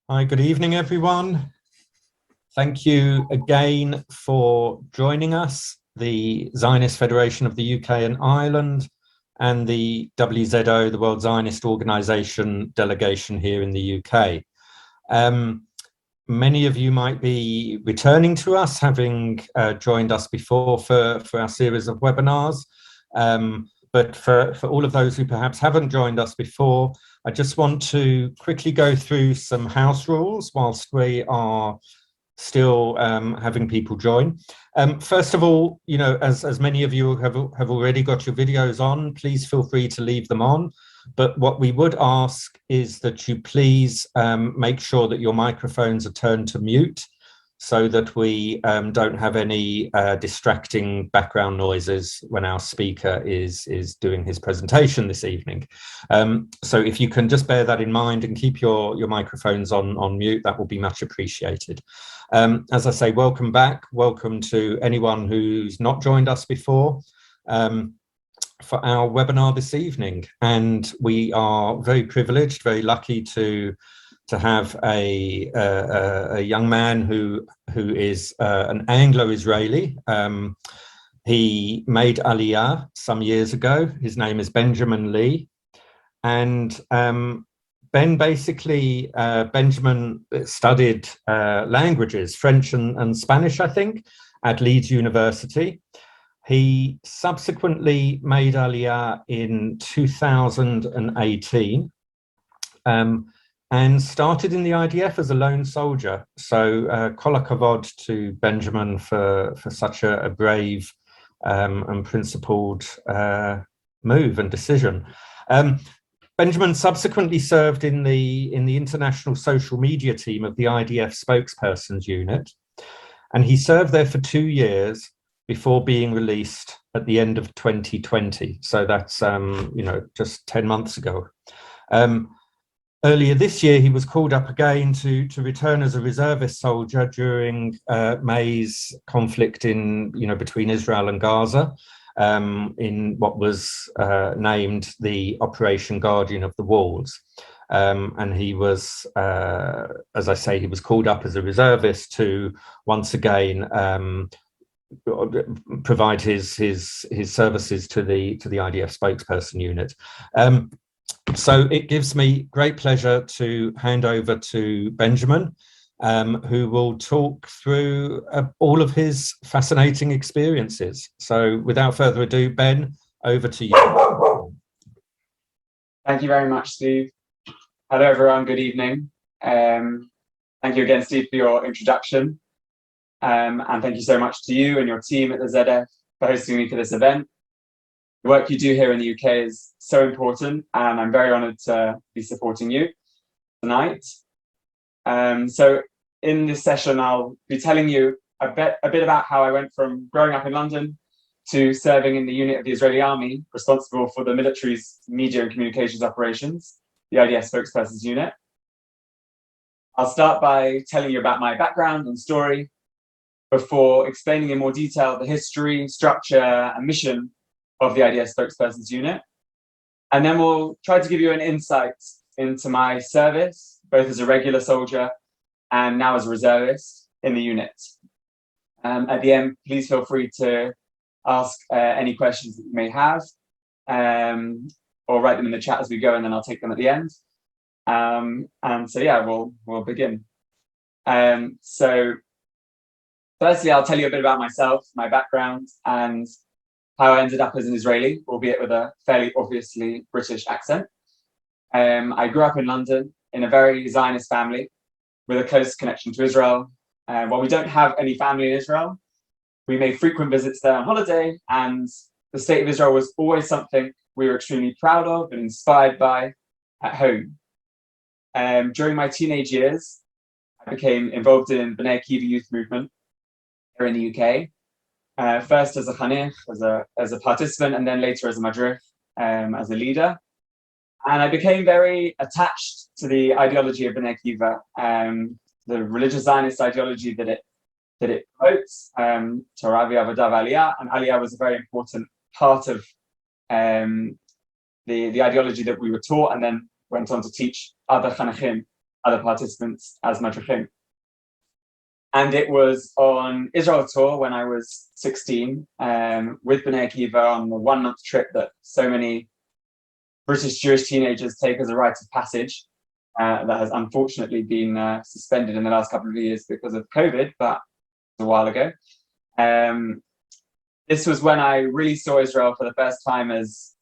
Hi, good evening, everyone. Thank you again for joining us, the Zionist Federation of the UK and Ireland, and the WZO, the World Zionist Organization delegation here in the UK. Many of you might be returning to us, having joined us before for our series of webinars. But for all of those who perhaps haven't joined us before, I just want to quickly go through some house rules whilst we are still having people join. First of all, you know, as many of you have already got your videos on, please feel free to leave them on. But what we would ask is that you please make sure that your microphones are turned to mute, so that we don't have any distracting background noises when our speaker is doing his presentation this evening. So if you can just bear that in mind and keep your microphones on mute, that will be much appreciated. As I say, welcome back. Welcome to anyone who's not joined us before for our webinar this evening. And we are very privileged, very lucky to have a young man who is an Anglo-Israeli. He made Aliyah some years ago. His name is Benjamin Lee. And Benjamin studied languages, French and Spanish, I think, at Leeds University. He subsequently made Aliyah in 2018. And started in the IDF as a lone soldier. So kol hakavod to Benjamin for such a brave and principled move and decision. Benjamin subsequently served in the international social media team of the IDF Spokesperson's unit, and he served there for 2 years before being released at the end of 2020. So that's just 10 months ago. Earlier this year, he was called up again to return as a reservist soldier during May's conflict between Israel and Gaza, in what was named the Operation Guardian of the Walls. And he was, as I say, he was called up as a reservist to once again provide his services to the IDF Spokesperson unit. So it gives me great pleasure to hand over to Benjamin, who will talk through all of his fascinating experiences. So without further ado, Ben, over to you. Thank you very much, Steve. Hello, everyone. Good evening. Thank you again, Steve, for your introduction. And thank you so much to you and your team at the ZF for hosting me for this event. The work you do here in the UK is so important, and I'm very honoured to be supporting you tonight. So in this session, I'll be telling you a bit about how I went from growing up in London to serving in the unit of the Israeli army responsible for the military's media and communications operations, the IDF Spokesperson's unit. I'll start by telling you about my background and story before explaining in more detail the history, structure, and mission of the IDF Spokesperson's unit. And then we'll try to give you an insight into my service, both as a regular soldier and now as a reservist in the unit. At the end, please feel free to ask any questions that you may have, or write them in the chat as we go, and then I'll take them at the end. And so yeah, we'll begin. So firstly, I'll tell you a bit about myself, my background, and how I ended up as an Israeli, albeit with a fairly obviously British accent. I grew up in London in a very Zionist family with a close connection to Israel. While we don't have any family in Israel, we made frequent visits there on holiday, and the state of Israel was always something we were extremely proud of and inspired by at home. During my teenage years, I became involved in Bnei Akiva youth movement here in the UK. First as a chanech, as a participant, and then later as a madrich, as a leader. And I became very attached to the ideology of Bnei Akiva, the religious Zionist ideology that it promotes, Torah v'Avodah v'Aliyah, and Aliyah was a very important part of the ideology that we were taught, and then went on to teach other chanechim other participants as madrichim. And it was on Israel tour when I was 16, with B'nai Akiva on the 1 month trip that so many British Jewish teenagers take as a rite of passage, that has unfortunately been suspended in the last couple of years because of COVID, but a while ago. This was when I really saw Israel for the first time as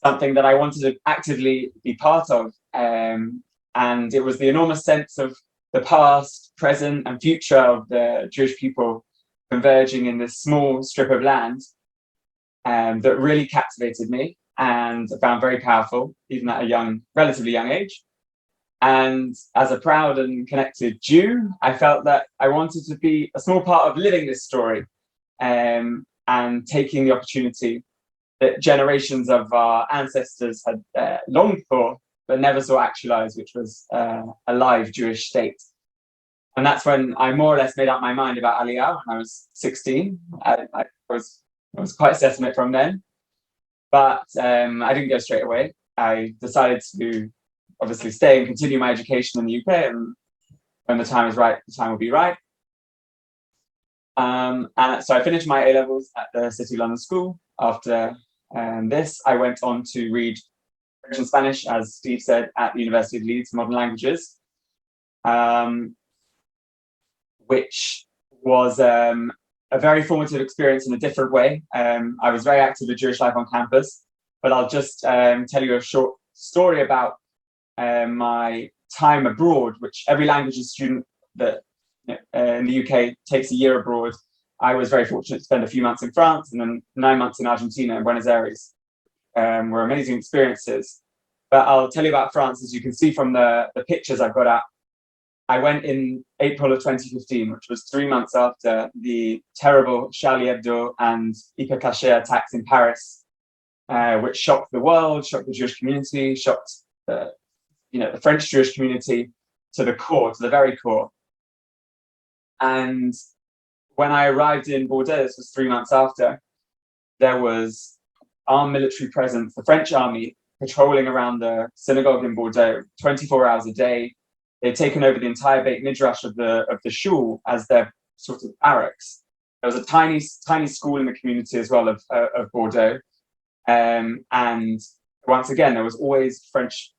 something that I wanted to actively be part of. And it was the enormous sense of the past, present, and future of the Jewish people converging in this small strip of land that really captivated me and I found very powerful, even at a relatively young age. And as a proud and connected Jew, I felt that I wanted to be a small part of living this story, and taking the opportunity that generations of our ancestors had longed for, but never saw actualized, which was a live Jewish state. And that's when I more or less made up my mind about Aliyah when I was 16. I was quite set on it from then, but I didn't go straight away. I decided to obviously stay and continue my education in the UK, and when the time is right, the time will be right. And so I finished my A-levels at the City of London School. After this, I went on to read French and Spanish, as Steve said, at the University of Leeds, Modern Languages, which was a very formative experience in a different way. I was very active with Jewish life on campus, but I'll just tell you a short story about my time abroad, which every languages student that in the UK takes a year abroad. I was very fortunate to spend a few months in France and then 9 months in Argentina, in Buenos Aires. Were amazing experiences. But I'll tell you about France. As you can see from the pictures I've got up, I went in April of 2015, which was 3 months after the terrible Charlie Hebdo and Hyper Cacher attacks in Paris, which shocked the world, shocked the Jewish community, shocked the French Jewish community to the core, to the very core. And when I arrived in Bordeaux, this was 3 months after, there was armed military presence, the French army patrolling around the synagogue in Bordeaux 24 hours a day. They'd taken over the entire Beit Midrash of the shul as their sort of barracks. There was a tiny school in the community as well of Bordeaux, and once again there was always French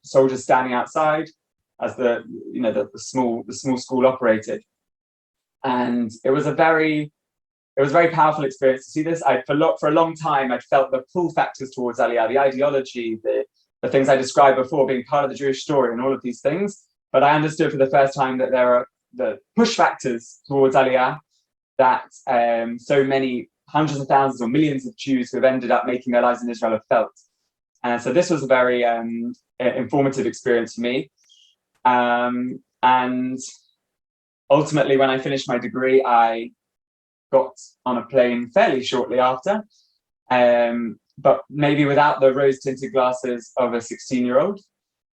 soldiers standing outside as the small school operated, and it was a very powerful experience to see this. For a long time I'd felt the pull factors towards Aliyah, the ideology, the things I described before, being part of the Jewish story and all of these things. But I understood for the first time that there are the push factors towards Aliyah that so many hundreds of thousands or millions of Jews who have ended up making their lives in Israel have felt. And so this was a very informative experience for me. And ultimately, when I finished my degree, I got on a plane fairly shortly after, but maybe without the rose-tinted glasses of a 16-year-old.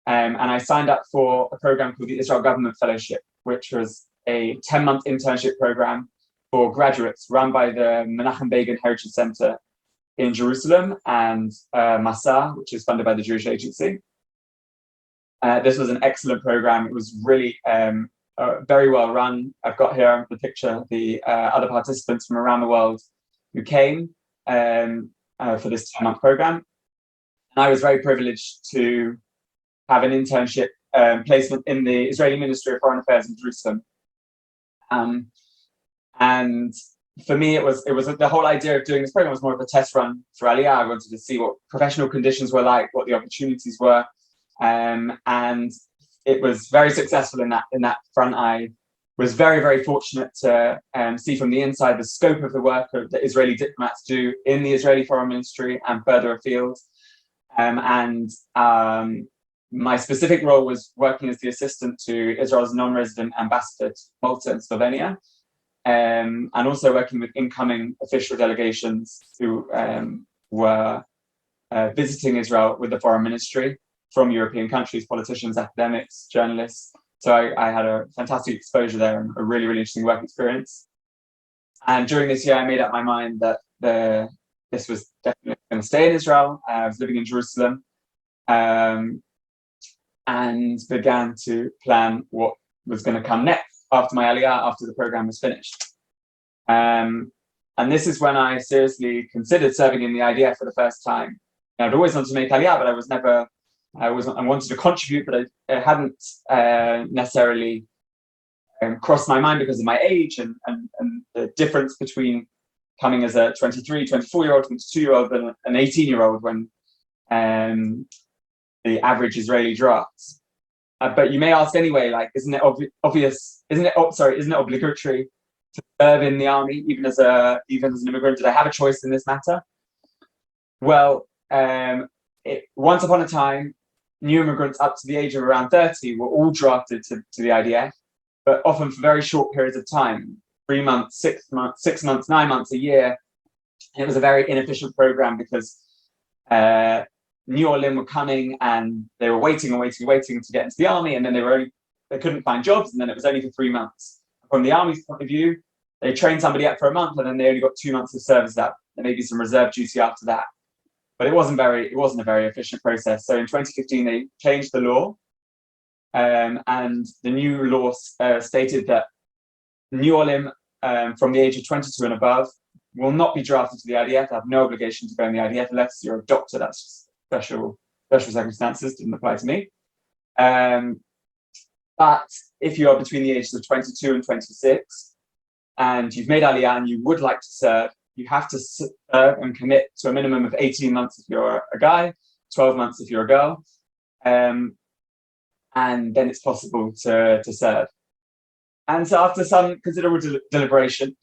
And I signed up for a program called the Israel Government Fellowship, which was a 10-month internship program for graduates run by the Menachem Begin Heritage Center in Jerusalem and Massa, which is funded by the Jewish Agency. This was an excellent program. It was really very well run. I've got here the picture of the other participants from around the world who came for this 10-month program. And I was very privileged to have an internship placement in the Israeli Ministry of Foreign Affairs in Jerusalem. And for me, it was the whole idea of doing this program was more of a test run for Aliyah. I wanted to see what professional conditions were like, what the opportunities were, and it was very successful in that front. I was very, very fortunate to see from the inside the scope of the work that Israeli diplomats do in the Israeli Foreign Ministry and further afield. My specific role was working as the assistant to Israel's non-resident ambassador to Malta and Slovenia, and also working with incoming official delegations who were visiting Israel with the Foreign Ministry from European countries, politicians, academics, journalists. So I had a fantastic exposure there and a really, really interesting work experience. And during this year, I made up my mind that this was definitely going to stay in Israel. I was living in Jerusalem. and began to plan what was going to come next after my aliyah, after the program was finished. And this is when I seriously considered serving in the IDF for the first time. I'd always wanted to make aliyah, but I wanted to contribute, but it hadn't necessarily crossed my mind because of my age and the difference between coming as a 23, 24-year-old, 22-year-old and an 18-year-old when the average Israeli drafts. But you may ask anyway, like, isn't it obligatory to serve in the army even as an immigrant? Did I have a choice in this matter? Well, once upon a time, new immigrants up to the age of around 30 were all drafted to the IDF, but often for very short periods of time, 3 months, 6 months, 9 months, a year. And it was a very inefficient program because new Olim were coming and they were waiting to get into the army, and then they couldn't find jobs, and then it was only for 3 months. From the army's point of view, they trained somebody up for a month and then they only got 2 months of service up, and maybe some reserve duty after that. But it wasn't a very efficient process. So in 2015, they changed the law, and the new law stated that new Olim from the age of 22 and above will not be drafted to the IDF. They have no obligation to go in the IDF unless you're a doctor. That's just special circumstances, didn't apply to me. But if you are between the ages of 22 and 26, and you've made aliyah and you would like to serve, you have to serve and commit to a minimum of 18 months if you're a guy, 12 months if you're a girl, and then it's possible to serve. And so after some considerable deliberation,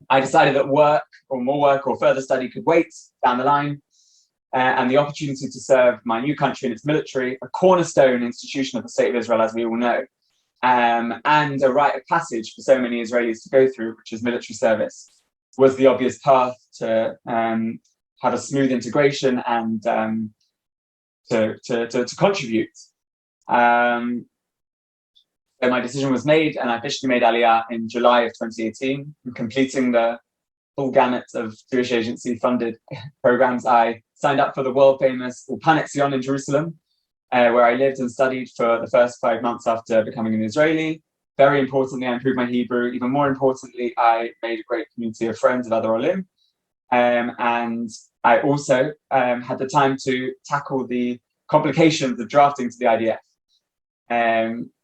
I decided that more work or further study could wait down the line, and the opportunity to serve my new country in its military, a cornerstone institution of the State of Israel, as we all know, and a rite of passage for so many Israelis to go through, which is military service, was the obvious path to have a smooth integration and to contribute. So my decision was made, and I officially made aliyah in July of 2018, completing the full gamut of Jewish agency-funded programs. I signed up for the world-famous Ulpan Etzion in Jerusalem, where I lived and studied for the first 5 months after becoming an Israeli. Very importantly, I improved my Hebrew. Even more importantly, I made a great community of friends of other Olim. And I also had the time to tackle the complications of drafting to the IDF.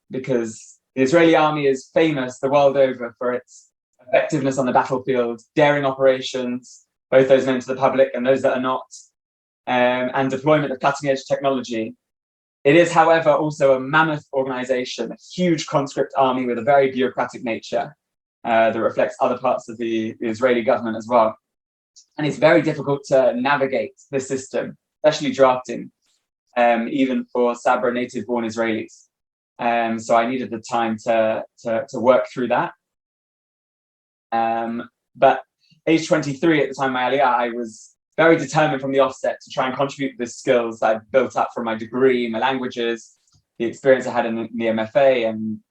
Because the Israeli army is famous the world over for its effectiveness on the battlefield, daring operations, both those known to the public and those that are not, and deployment of cutting-edge technology. It is, however, also a mammoth organization, a huge conscript army with a very bureaucratic nature that reflects other parts of the Israeli government as well. And it's very difficult to navigate this system, especially drafting, even for Sabra native-born Israelis. So I needed the time to work through that. But age 23 at the time of my aliyah, I was very determined from the offset to try and contribute the skills that I'd built up from my degree, my languages, the experience I had in the MFA, and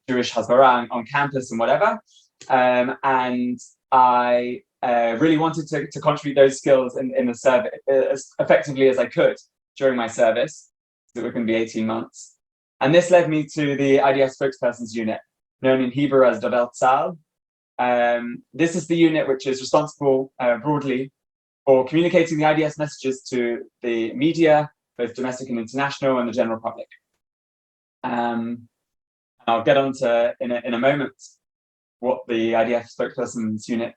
Jewish Hasbara on campus and whatever. And I really wanted to contribute those skills in the service as effectively as I could during my service. It was going to be 18 months. And this led me to the IDF Spokesperson's unit, known in Hebrew as Dovel Tzal. This is the unit which is responsible broadly for communicating the IDF's messages to the media, both domestic and international, and the general public. I'll get on to in a moment what the IDF Spokesperson's unit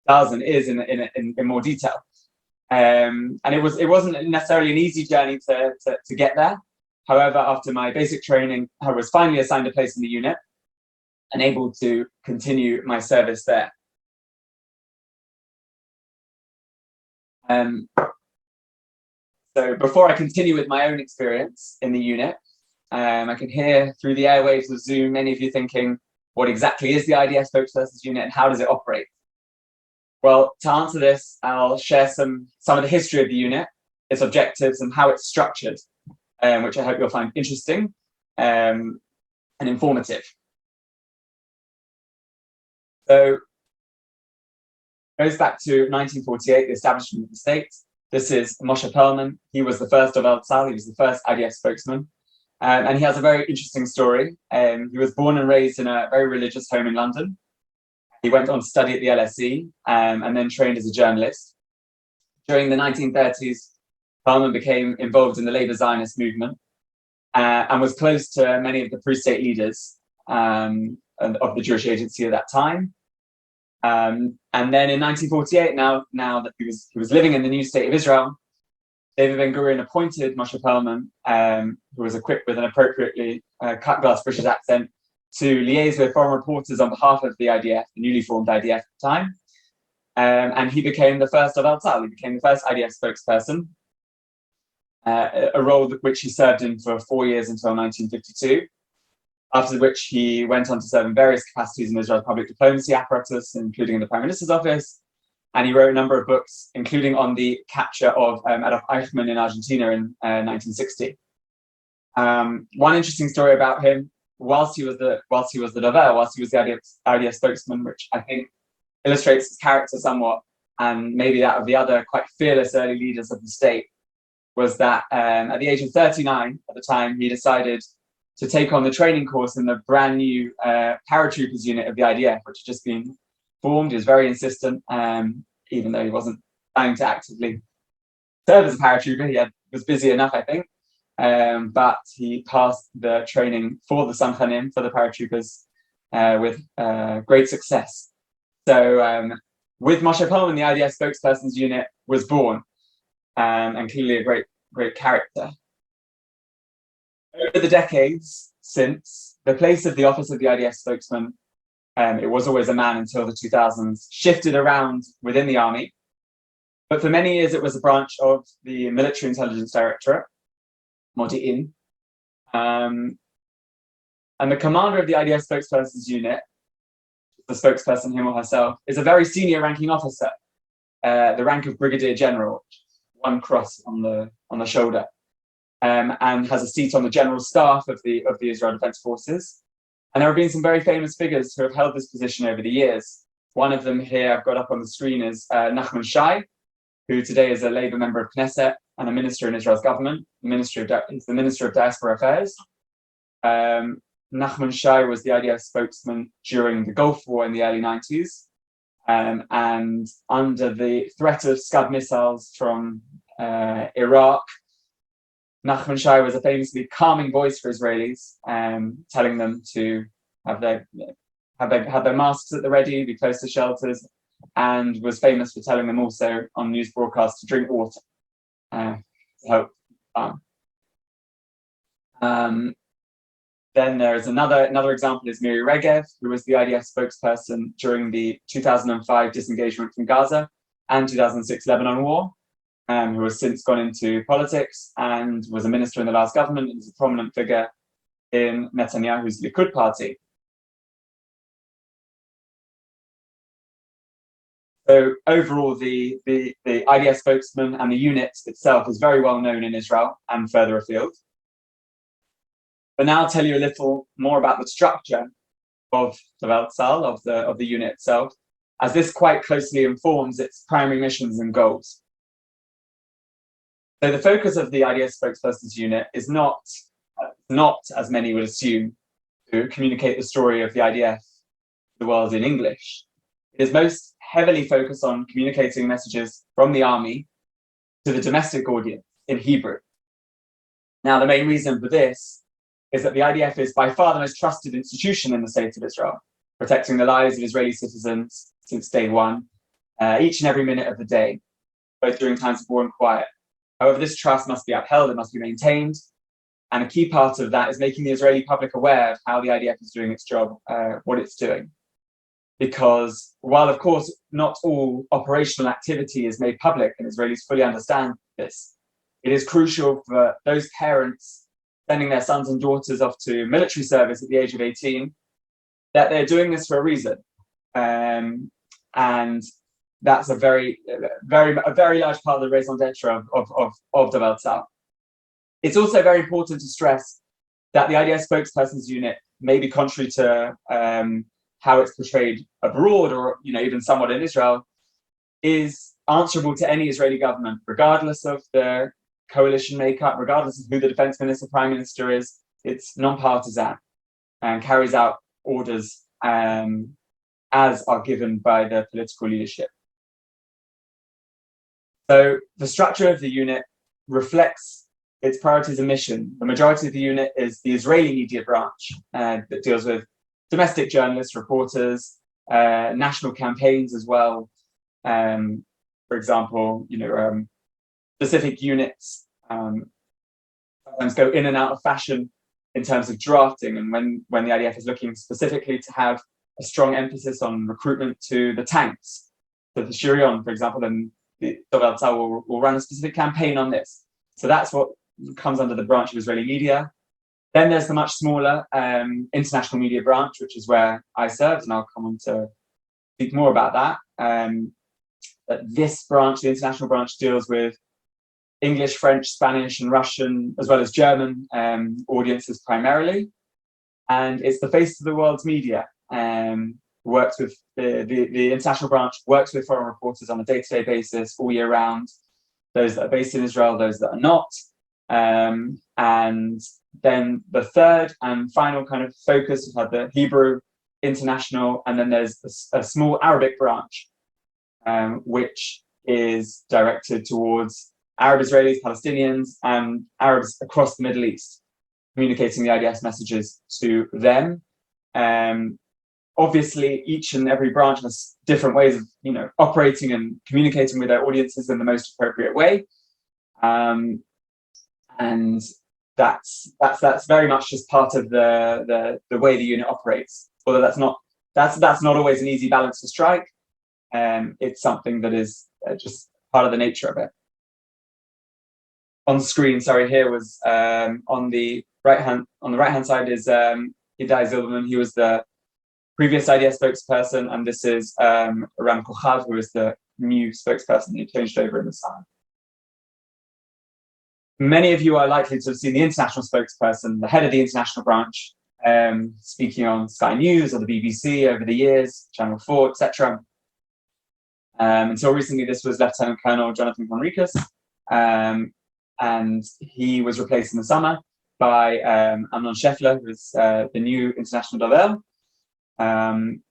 does and is in more detail. And it wasn't necessarily an easy journey to get there. However, after my basic training, I was finally assigned a place in the unit and able to continue my service there. So before I continue with my own experience in the unit, I can hear through the airwaves of Zoom many of you thinking, what exactly is the IDF Spokesperson's unit and how does it operate? Well, to answer this, I'll share some of the history of the unit, its objectives, and how it's structured, which I hope you'll find interesting and informative. So, it goes back to 1948, the establishment of the state. This is Moshe Perlman. He was the first of Tzal. He was the first IDF spokesman. And he has a very interesting story. He was born and raised in a very religious home in London. He went on to study at the LSE and then trained as a journalist. During the 1930s, Perlman became involved in the Labour Zionist movement and was close to many of the pre-state leaders of the Jewish Agency at that time. And then in 1948, now that he was living in the new state of Israel, David Ben-Gurion appointed Moshe Perlman, who was equipped with an appropriately cut glass British accent, to liaise with foreign reporters on behalf of the IDF, the newly formed IDF at the time. And he became the first of Tzal. He became the first IDF spokesperson, a role which he served in for 4 years until 1952, after which he went on to serve in various capacities in Israel's public diplomacy apparatus, including in the Prime Minister's office. And he wrote a number of books, including on the capture of Adolf Eichmann in Argentina in 1960. One interesting story about him, whilst he was the Dover, whilst he was the IDF spokesman, which I think illustrates his character somewhat, and maybe that of the other quite fearless early leaders of the state, was that at the age of 39 at the time, he decided to take on the training course in the brand new paratroopers unit of the IDF, which had just been formed. He was very insistent, even though he wasn't planning to actively serve as a paratrooper. He was busy enough, I think. But he passed the training for the Samchanim, for the paratroopers, with great success. So with Moshe Perlman, the IDF spokesperson's unit was born, and clearly a great character. Over the decades since, the place of the office of the IDF spokesman, it was always a man until the 2000s, shifted around within the army. But for many years, it was a branch of the Military Intelligence Directorate, Modi'in. And the commander of the IDF spokesperson's unit, the spokesperson, him or herself, is a very senior ranking officer, the rank of Brigadier General, one cross on the shoulder, and has a seat on the general staff of the Israel Defense Forces. And there have been some very famous figures who have held this position over the years. One of them here I've got up on the screen is Nachman Shai, who today is a Labour member of Knesset and a minister in Israel's government. He's the Minister of Diaspora Affairs. Nachman Shai was the IDF spokesman during the Gulf War in the early 90s. And under the threat of Scud missiles from Iraq, Nachman Shai was a famously calming voice for Israelis, telling them to have their masks at the ready, be close to shelters, and was famous for telling them also on news broadcasts to drink water to help. Then there is another example is Miri Regev, who was the IDF spokesperson during the 2005 disengagement from Gaza and 2006 Lebanon war, who has since gone into politics and was a minister in the last government and is a prominent figure in Netanyahu's Likud party. So overall, the IDF spokesman and the unit itself is very well known in Israel and further afield. But now I'll tell you a little more about the structure of the Tzal, of the unit itself, as this quite closely informs its primary missions and goals. So the focus of the IDF spokesperson's unit is not, as many would assume, to communicate the story of the IDF to the world in English. It is most heavily focused on communicating messages from the army to the domestic audience in Hebrew. Now, the main reason for this is that the IDF is by far the most trusted institution in the state of Israel, protecting the lives of Israeli citizens since day one, each and every minute of the day, both during times of war and quiet. However, this trust must be upheld, it must be maintained, and a key part of that is making the Israeli public aware of how the IDF is doing its job, what it's doing. Because while, of course, not all operational activity is made public, and Israelis fully understand this, it is crucial for those parents sending their sons and daughters off to military service at the age of 18, that they're doing this for a reason. And that's a very large part of the raison d'etre of the Tzal. It's also very important to stress that the IDF spokesperson's unit, maybe contrary to how it's portrayed abroad or even somewhat in Israel, is answerable to any Israeli government, regardless of the coalition makeup, regardless of who the defense minister, prime minister is. It's non-partisan and carries out orders as are given by the political leadership. So the structure of the unit reflects its priorities and mission. The majority of the unit is the Israeli media branch that deals with domestic journalists, reporters, national campaigns as well. For example, specific units sometimes go in and out of fashion in terms of drafting, and when the IDF is looking specifically to have a strong emphasis on recruitment to the tanks, so the Shirion, for example, then the Dovel Tzahal will run a specific campaign on this. So that's what comes under the branch of Israeli media. Then there's the much smaller international media branch, which is where I served, and I'll come on to speak more about that. But this branch, the international branch, deals with English, French, Spanish, and Russian, as well as German audiences primarily. And it's the face of the world's media. Works with the international branch, works with foreign reporters on a day-to-day basis all year round, those that are based in Israel, those that are not. And then the third and final kind of focus, we've had the Hebrew international, and then there's a small Arabic branch, which is directed towards Arab Israelis, Palestinians, and Arabs across the Middle East, communicating the IDF's messages to them. Obviously, each and every branch has different ways of, operating and communicating with their audiences in the most appropriate way, and that's very much just part of the way the unit operates. Although that's not always an easy balance to strike. It's something that is just part of the nature of it. On screen, sorry, here was on the right hand side is Hidai Zilberman. He was the previous IDF spokesperson, and this is Ram Kochav, who is the new spokesperson who changed over in the summer. Many of you are likely to have seen the international spokesperson, the head of the international branch, speaking on Sky News or the BBC over the years, Channel 4, etc. Until recently, this was Lieutenant Colonel Jonathan Conricus, and he was replaced in the summer by Amnon Scheffler, who is the new international Dovel. And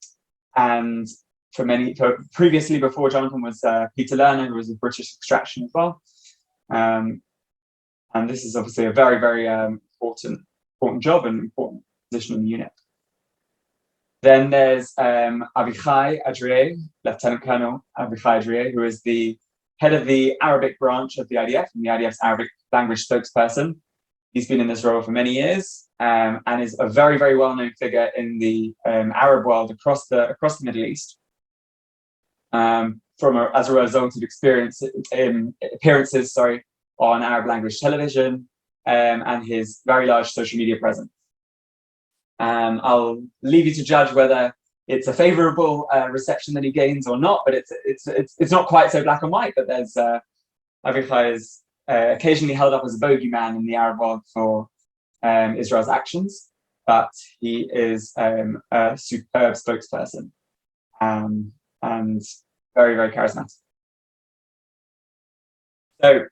previously, before Jonathan, was Peter Lerner, who was of British extraction as well. And this is obviously a very, very important job and important position in the unit. Then there's Avichai Adrier, Lieutenant Colonel Avichai Adrier, who is the head of the Arabic branch of the IDF and the IDF's Arabic language spokesperson. He's been in this role for many years and is a very, very well-known figure in the Arab world across the Middle East. As a result of appearances on Arab language television and his very large social media presence. I'll leave you to judge whether it's a favorable reception that he gains or not, but it's not quite so black and white. But there's Avichai is occasionally held up as a bogeyman in the Arab world for Israel's actions, but he is a superb spokesperson and very, very charismatic. So,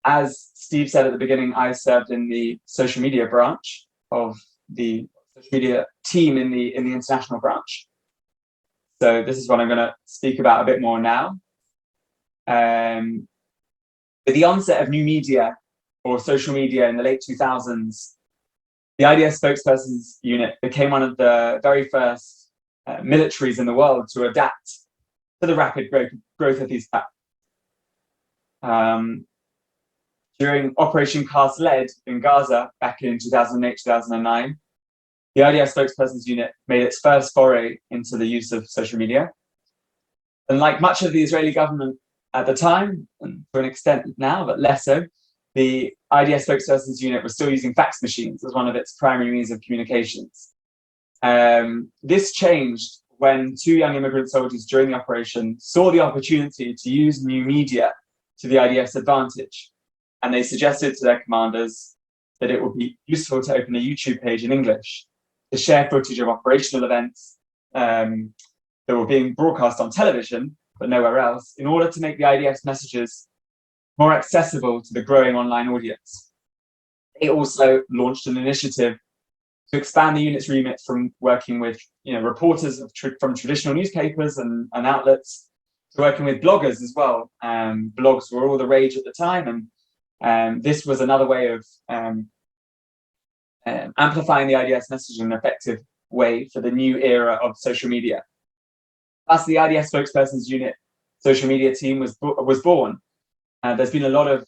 as Steve said at the beginning, I served in the social media branch of the social media team in the international branch. So this is what I'm going to speak about a bit more now. With the onset of new media or social media in the late 2000s, the IDF spokesperson's unit became one of the very first militaries in the world to adapt to the rapid growth of these platforms. During Operation Cast Lead in Gaza back in 2008-2009, the IDF spokesperson's unit made its first foray into the use of social media. And like much of the Israeli government at the time, and to an extent now, but less so, the IDF spokesperson's unit was still using fax machines as one of its primary means of communications. This changed when two young immigrant soldiers during the operation saw the opportunity to use new media to the IDF's advantage. And they suggested to their commanders that it would be useful to open a YouTube page in English to share footage of operational events, that were being broadcast on television, but nowhere else, in order to make the IDF's messages more accessible to the growing online audience. They also launched an initiative to expand the unit's remit from working with reporters from traditional newspapers and outlets to working with bloggers as well. Blogs were all the rage at the time, and this was another way of amplifying the IDF's message in an effective way for the new era of social media. Thus, the IDF Spokesperson's unit social media team was born. There's been a lot of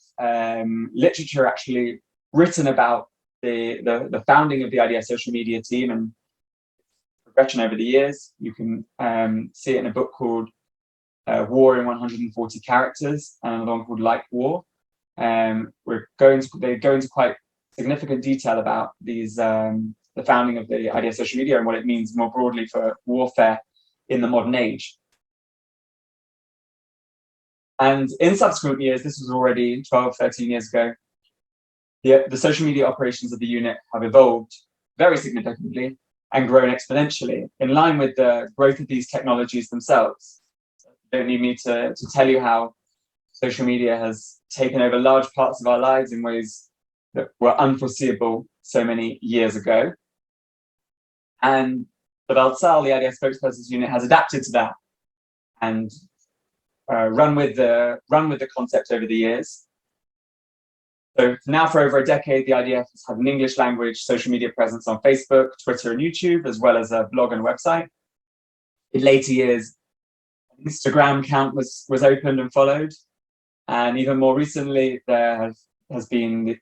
literature actually written about the founding of the IDF social media team and progression over the years. You can see it in a book called War in 140 Characters and another one called Like War. They go into quite significant detail about these the founding of the IDF social media and what it means more broadly for warfare in the modern age. And in subsequent years, this was already 12, 13 years ago, the social media operations of the unit have evolved very significantly and grown exponentially in line with the growth of these technologies themselves. You don't need me to tell you how social media has taken over large parts of our lives in ways that were unforeseeable so many years ago. And the Valsal, the IDF Spokesperson's unit, has adapted to that and run with the concept over the years. So now for over a decade, the IDF has had an English language social media presence on Facebook, Twitter, and YouTube, as well as a blog and website. In later years, an Instagram account was opened and followed. And even more recently, there has been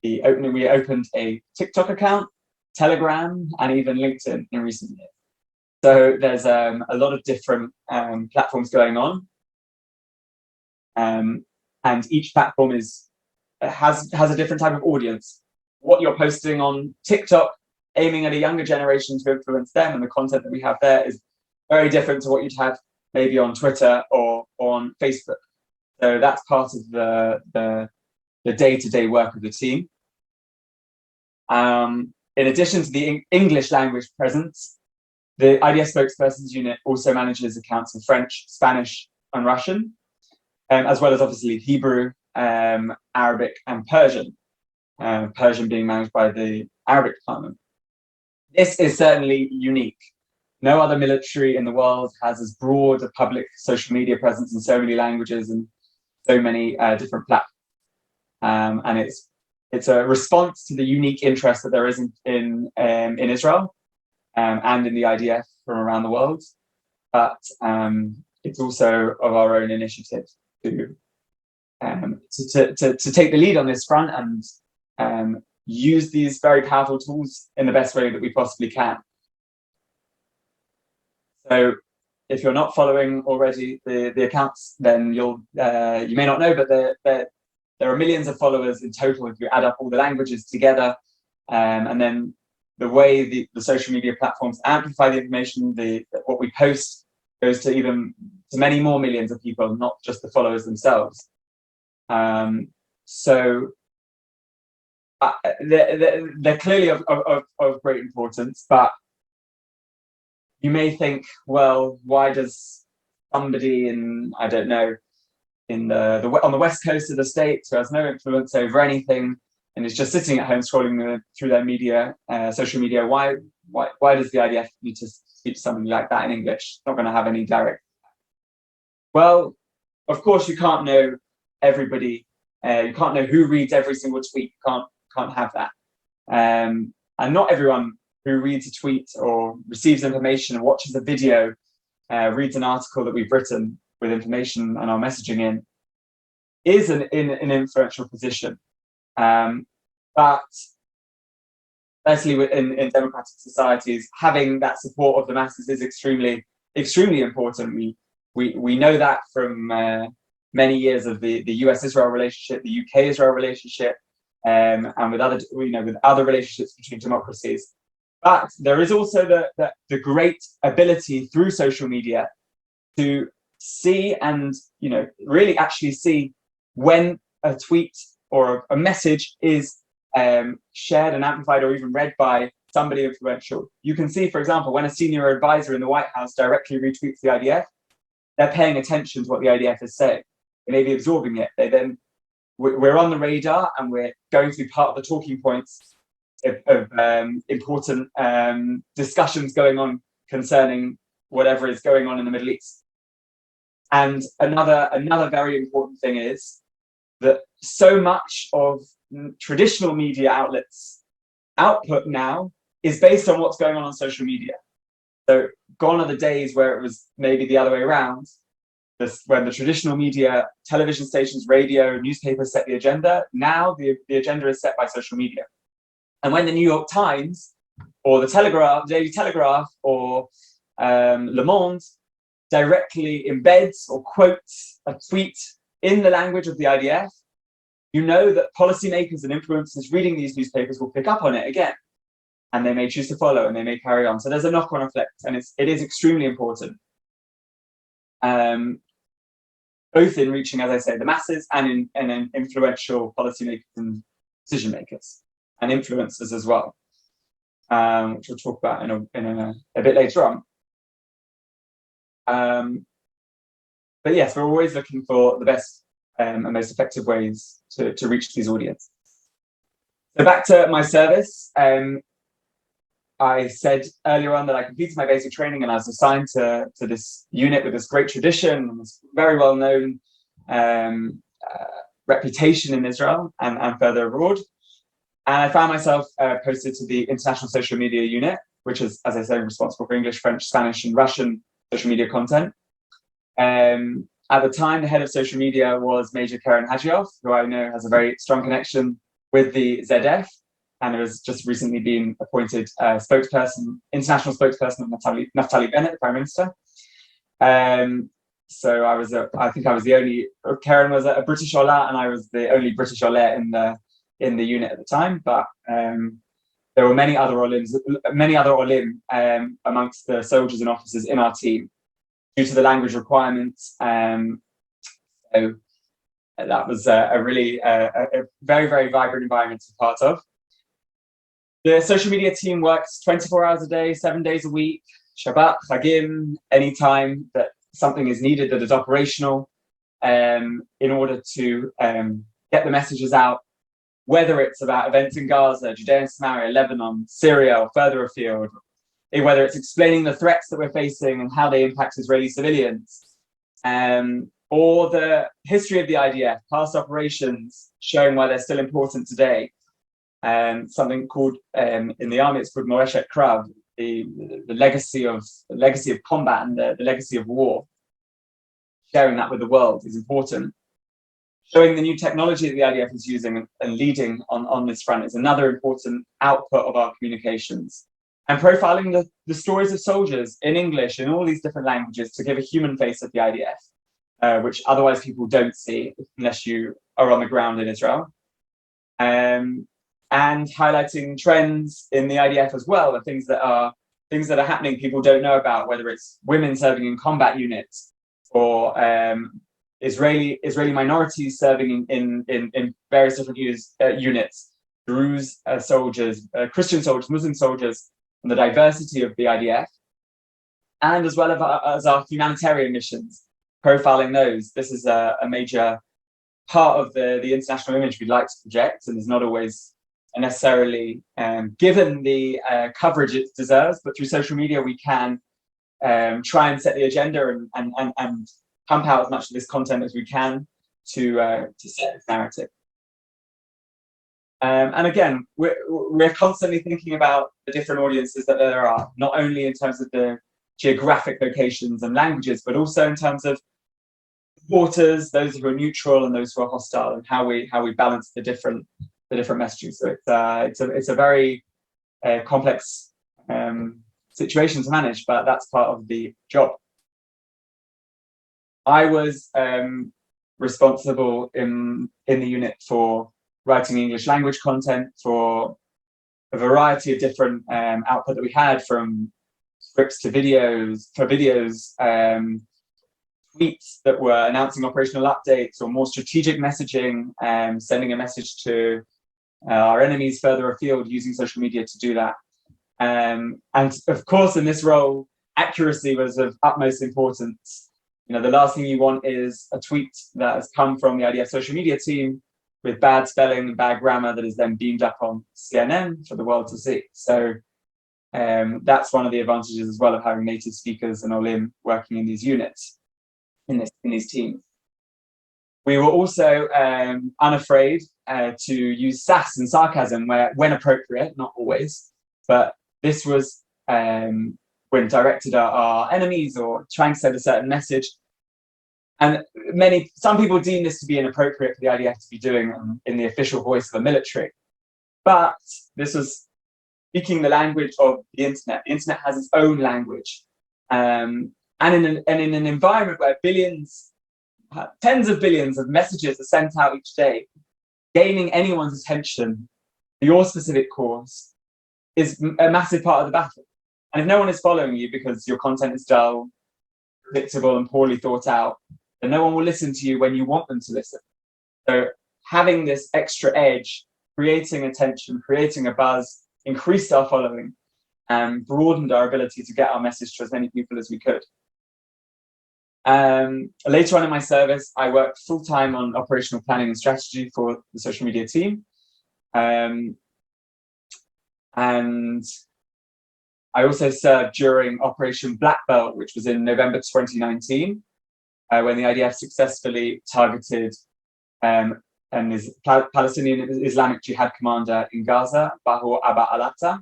we opened a TikTok account, Telegram, and even LinkedIn in recent years. So there's a lot of different platforms going on. And each platform has a different type of audience. What you're posting on TikTok, aiming at a younger generation to influence them, and the content that we have there is very different to what you'd have maybe on Twitter or on Facebook. So that's part of the day-to-day work of the team. In addition to the English language presence, the IDF Spokesperson's unit also manages accounts in French, Spanish, and Russian, as well as obviously Hebrew, Arabic, and Persian. Persian being managed by the Arabic department. This is certainly unique. No other military in the world has as broad a public social media presence in so many languages and so many different platforms. And it's a response to the unique interest that there is in Israel and in the IDF from around the world. But it's also of our own initiative to take the lead on this front and use these very powerful tools in the best way that we possibly can. So if you're not following already the accounts, then you may not know, but there are millions of followers in total if you add up all the languages together. And then the way the social media platforms amplify the information, what we post goes to many more millions of people, not just the followers themselves. So they're clearly of great importance, but you may think, well, why does somebody in, I don't know, on the west coast of the States who has no influence over anything and is just sitting at home scrolling through their media, social media, why does the IDF need to speak to somebody like that in English? It's not going to have any direct. Well, of course, you can't know everybody. You can't know who reads every single tweet. You can't have that. And not everyone who reads a tweet or receives information and watches a video, reads an article that we've written with information and our messaging in, is in an influential position. But especially in democratic societies, having that support of the masses is extremely, extremely important. We know that from many years of the US-Israel relationship, the UK-Israel relationship, and with other relationships between democracies. But there is also the great ability through social media to see and really actually see when a tweet or a message is shared and amplified or even read by somebody influential. You can see, for example, when a senior advisor in the White House directly retweets the IDF, they're paying attention to what the IDF is saying. They may be absorbing it. We're on the radar, and we're going to be part of the talking points of important discussions going on concerning whatever is going on in the Middle East. And another very important thing is that so much of traditional media outlets' output now is based on what's going on social media. So gone are the days where it was maybe the other way around, when the traditional media, television stations, radio, newspapers set the agenda. Now the agenda is set by social media. And when the New York Times or the Telegraph, Daily Telegraph, or Le Monde directly embeds or quotes a tweet in the language of the IDF, you know that policymakers and influencers reading these newspapers will pick up on it again, and they may choose to follow, and they may carry on. So there's a knock-on effect, and it is extremely important, both in reaching, as I say, the masses, and in influential policymakers and decision makers, and influencers as well, which we'll talk about in a bit later on. But yes, we're always looking for the best and most effective ways to reach these audiences. So back to my service. I said earlier on that I completed my basic training, and I was assigned to this unit with this great tradition and this very well-known reputation in Israel and further abroad. And I found myself posted to the International Social Media Unit, which is, as I said, responsible for English, French, Spanish, and Russian social media content. At the time, the head of social media was Major Karen Hajioff, who I know has a very strong connection with the ZF, and has just recently been appointed spokesperson, international spokesperson of Naftali Bennett, the Prime Minister. So I think I was the only. Karen was a British Ola, and I was the only British Ola in the unit at the time. But there were many other Olim amongst the soldiers and officers in our team, due to the language requirements. So that was a really very, very vibrant environment to be part of. The social media team works 24 hours a day, 7 days a week, Shabbat, Chagim, anytime that something is needed that is operational, in order to get the messages out, whether it's about events in Gaza, Judea and Samaria, Lebanon, Syria, or further afield, whether it's explaining the threats that we're facing and how they impact Israeli civilians, or the history of the IDF, past operations, showing why they're still important today. Something called in the army, it's called Moreshet Krav, the legacy of combat and the legacy of war. Sharing that with the world is important. Showing the new technology that the IDF is using and leading on this front is another important output of our communications. And profiling the stories of soldiers in English, in all these different languages, to give a human face of the IDF, which otherwise people don't see unless you are on the ground in Israel. And highlighting trends in the IDF as well, the things that are happening people don't know about, whether it's women serving in combat units, or Israeli minorities serving in various different units, Druze soldiers, Christian soldiers, Muslim soldiers, and the diversity of the IDF, and as well as our humanitarian missions, profiling those. This is a major part of the international image we'd like to project, and is not always necessarily given the coverage it deserves, but through social media we can try and set the agenda and pump out as much of this content as we can to set this narrative. And again, we're constantly thinking about the different audiences that there are, not only in terms of the geographic locations and languages, but also in terms of supporters, those who are neutral and those who are hostile, and how we balance the different messages. So it's a very complex situation to manage, but that's part of the job. I was responsible in the unit for writing English language content for a variety of different output that we had, from scripts to videos, tweets that were announcing operational updates or more strategic messaging, sending a message to our enemies further afield, using social media to do that. And of course, in this role, accuracy was of utmost importance. The last thing you want is a tweet that has come from the IDF social media team with bad spelling and bad grammar that is then beamed up on CNN for the world to see. So that's one of the advantages as well of having native speakers and Olim working in these units, in these teams. We were also unafraid to use sass and sarcasm when appropriate, not always, but this was when directed at our enemies or trying to send a certain message. And some people deem this to be inappropriate for the IDF to be doing in the official voice of the military. But this was speaking the language of the internet. The internet has its own language. And in an environment where tens of billions of messages are sent out each day, gaining anyone's attention for your specific cause is a massive part of the battle. And if no one is following you because your content is dull, predictable, and poorly thought out, then no one will listen to you when you want them to listen. So having this extra edge, creating attention, creating a buzz, increased our following and broadened our ability to get our message to as many people as we could. Later on in my service, I worked full-time on operational planning and strategy for the social media team. And I also served during Operation Black Belt, which was in November 2019, when the IDF successfully targeted Palestinian Islamic Jihad commander in Gaza, Bahour Abba al-Atta,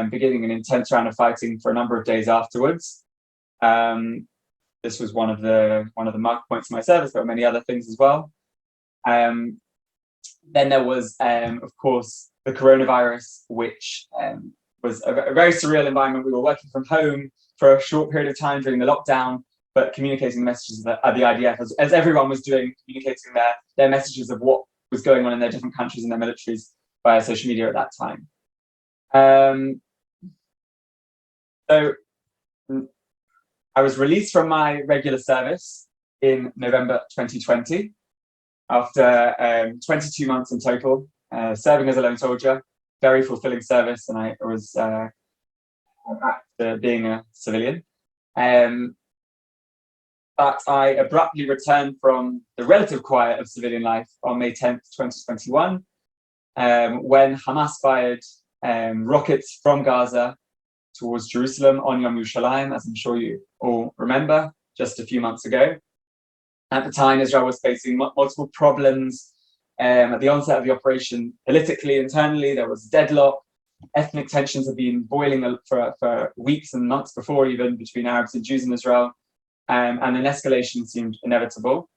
beginning an intense round of fighting for a number of days afterwards. This was one of the mark points of my service. There were many other things as well. Then there was, of course, the coronavirus, which was a very surreal environment. We were working from home for a short period of time during the lockdown, but communicating the messages at the IDF, as everyone was doing, communicating their messages of what was going on in their different countries and their militaries via social media at that time. So I was released from my regular service in November 2020 after 22 months in total, serving as a lone soldier, very fulfilling service, and I was back to being a civilian. But I abruptly returned from the relative quiet of civilian life on May 10th, 2021, when Hamas fired rockets from Gaza towards Jerusalem on Yom Yerushalayim, as I'm sure you all remember, just a few months ago. At the time, Israel was facing multiple problems. At the onset of the operation, politically, internally, there was deadlock. Ethnic tensions have been boiling for weeks and months before, even between Arabs and Jews in Israel. And an escalation seemed inevitable.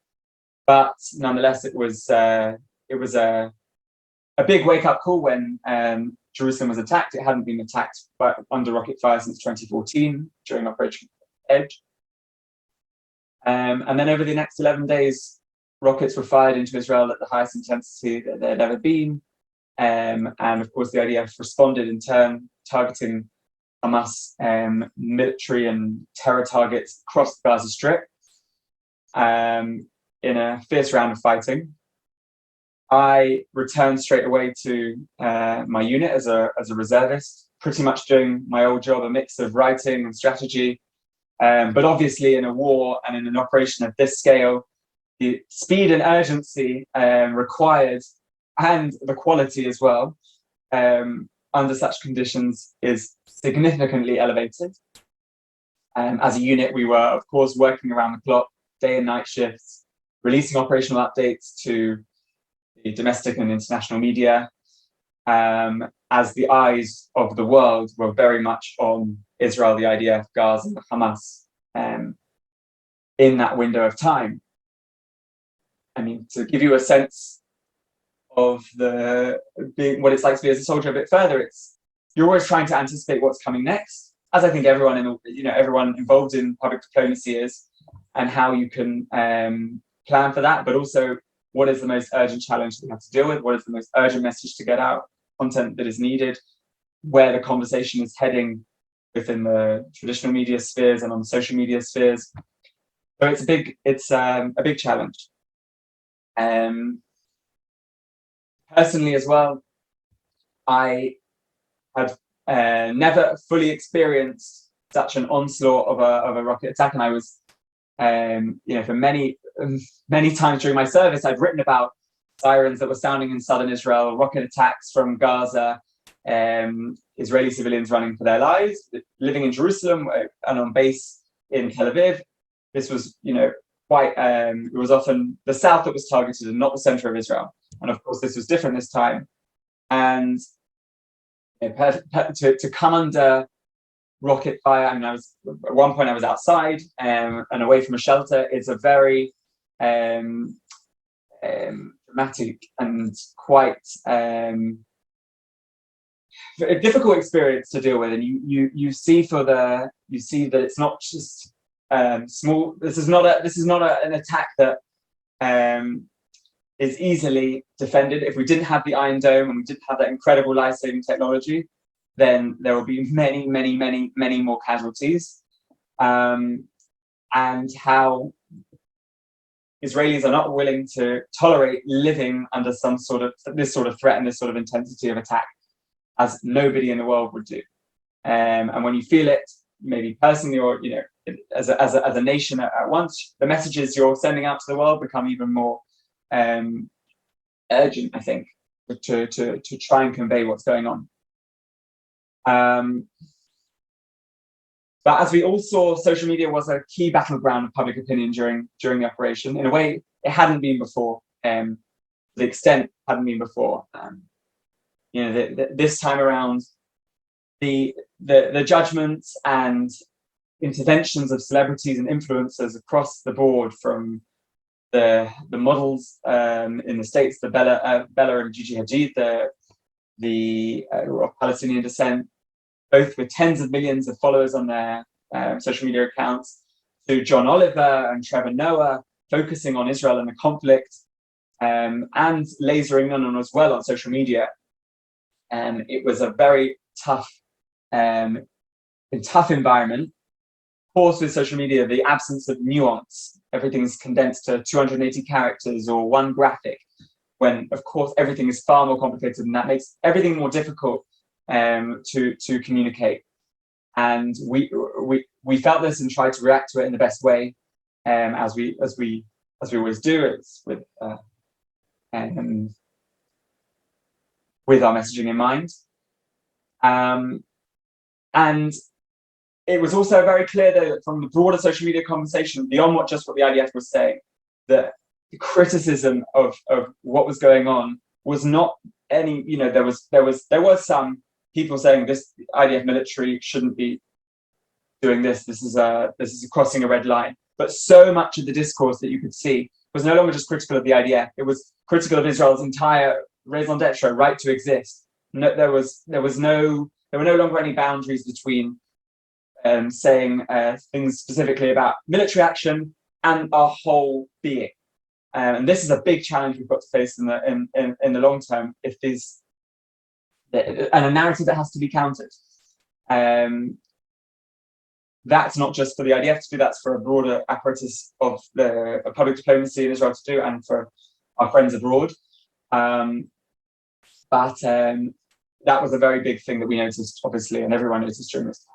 But nonetheless, it was a big wake-up call when Jerusalem was attacked. It hadn't been attacked under rocket fire since 2014 during Operation Edge. And then over the next 11 days, rockets were fired into Israel at the highest intensity that there had ever been. And of course, the IDF responded in turn, targeting Hamas military and terror targets across the Gaza Strip in a fierce round of fighting. I returned straight away to my unit as a reservist, pretty much doing my old job, a mix of writing and strategy. But obviously in a war and in an operation of this scale, the speed and urgency required, and the quality as well, under such conditions is significantly elevated. As a unit, we were, of course, working around the clock, day and night shifts, releasing operational updates to the domestic and international media, as the eyes of the world were very much on Israel, the IDF, Gaza, and Hamas in that window of time. I mean, to give you a sense of what it's like to be as a soldier a bit further, you're always trying to anticipate what's coming next, as I think everyone involved in public diplomacy is, and how you can plan for that, but also what is the most urgent challenge that you have to deal with, what is the most urgent message to get out, content that is needed, where the conversation is heading within the traditional media spheres and on the social media spheres. So it's a big challenge. Personally as well, I had never fully experienced such an onslaught of a rocket attack. And I was, for many times during my service, I'd written about sirens that were sounding in southern Israel, rocket attacks from Gaza, Israeli civilians running for their lives, living in Jerusalem and on base in Tel Aviv. This was, quite, it was often the south that was targeted and not the center of Israel. And of course, this was different this time. And to come under rocket fire, I mean, at one point I was outside and away from a shelter. It's a very dramatic and quite a difficult experience to deal with. And you see that it's not just small. This is not an attack that is easily defended. If we didn't have the Iron Dome and we didn't have that incredible life-saving technology, then there will be many, many, many, many more casualties. And how Israelis are not willing to tolerate living under this sort of threat and this sort of intensity of attack, as nobody in the world would do. And when you feel it, maybe personally or as a nation at once, the messages you're sending out to the world become even more urgent, I think, to try and convey what's going on. But as we all saw, social media was a key battleground of public opinion during the operation. In a way, it hadn't been before. The extent hadn't been before. This time around, the judgments and interventions of celebrities and influencers across the board, from the models in the States, the Bella and Gigi Hadid, the of Palestinian descent, both with tens of millions of followers on their social media accounts, to John Oliver and Trevor Noah, focusing on Israel and the conflict, and lasering in on as well on social media. It was a very tough environment. Of course, with social media, the absence of nuance, everything's condensed to 280 characters or one graphic, when of course everything is far more complicated, and that makes everything more difficult to communicate. And we felt this and tried to react to it in the best way, as we always do. It's with our messaging in mind. And it was also very clear that from the broader social media conversation, beyond what the IDF was saying, that the criticism of what was going on was not any, there was some people saying this IDF military shouldn't be doing this. This is crossing a red line. But so much of the discourse that you could see was no longer just critical of the IDF. It was critical of Israel's entire raison d'etre, right to exist. No, there were no longer any boundaries between saying things specifically about military action and our whole being. And this is a big challenge we've got to face in the long term, and a narrative that has to be countered. That's not just for the IDF to do, that's for a broader apparatus of public diplomacy in Israel to do, and for our friends abroad. But that was a very big thing that we noticed, obviously, and everyone noticed during this time.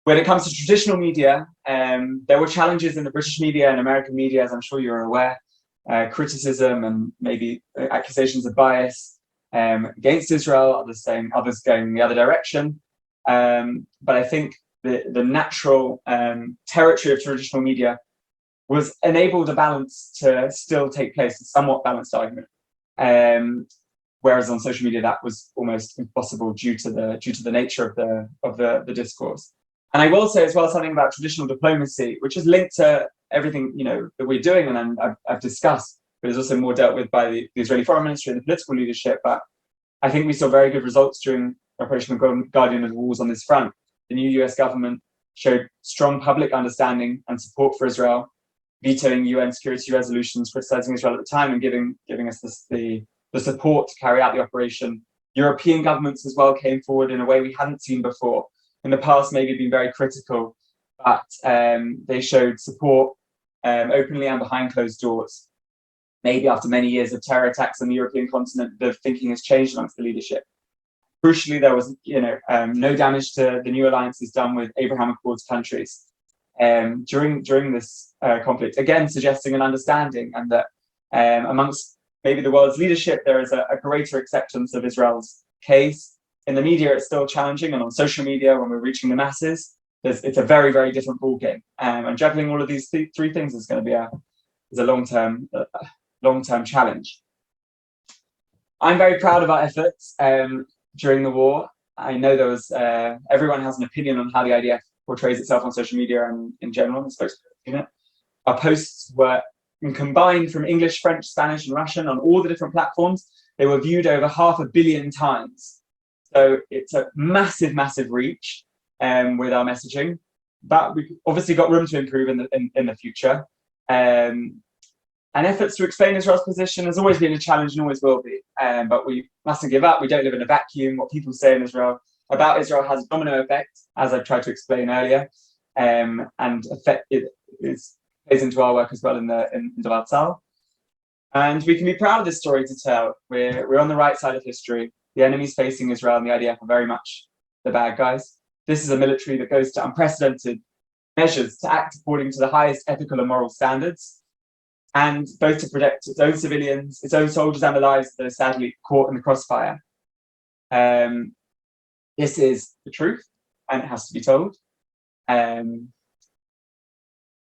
When it comes to traditional media, there were challenges in the British media and American media, as I'm sure you're aware, criticism and maybe accusations of bias against Israel, others going the other direction. But I think the natural territory of traditional media was enabled a balance to still take place, a somewhat balanced argument. Whereas on social media, that was almost impossible due to the nature of the discourse. And I will say as well something about traditional diplomacy, which is linked to everything that we're doing, and I've discussed, but is also more dealt with by the Israeli Foreign Ministry and the political leadership. But I think we saw very good results during Operation Guardian of the Walls on this front. The new US government showed strong public understanding and support for Israel, vetoing UN security resolutions criticizing Israel at the time and giving us the support to carry out the operation. European governments as well came forward in a way we hadn't seen before. In the past, maybe been very critical, but they showed support openly and behind closed doors. Maybe after many years of terror attacks on the European continent, the thinking has changed amongst the leadership. Crucially, there was, no damage to the new alliances done with Abraham Accords countries during this conflict. Again, suggesting an understanding, and that amongst maybe the world's leadership, there is a greater acceptance of Israel's case. In the media, it's still challenging, and on social media, when we're reaching the masses, it's a very, very different ballgame. And juggling all of these three things is going to be a long-term challenge. I'm very proud of our efforts during the war. I know there was everyone has an opinion on how the IDF portrays itself on social media and in general, the Spokesperson unit. Our posts were combined from English, French, Spanish, and Russian on all the different platforms. They were viewed over 500 million times. So it's a massive, massive reach with our messaging. But we've obviously got room to improve in the future. And efforts to explain Israel's position has always been a challenge and always will be. But we mustn't give up. We don't live in a vacuum. What people say in Israel about Israel has a domino effect, as I tried to explain earlier, and plays into our work as well in Davar Tzal. And we can be proud of this story to tell. We're on the right side of history. The enemies facing Israel and the IDF are very much the bad guys. This is a military that goes to unprecedented measures to act according to the highest ethical and moral standards, and both to protect its own civilians, its own soldiers, and the lives that are sadly caught in the crossfire. This is the truth, and it has to be told. And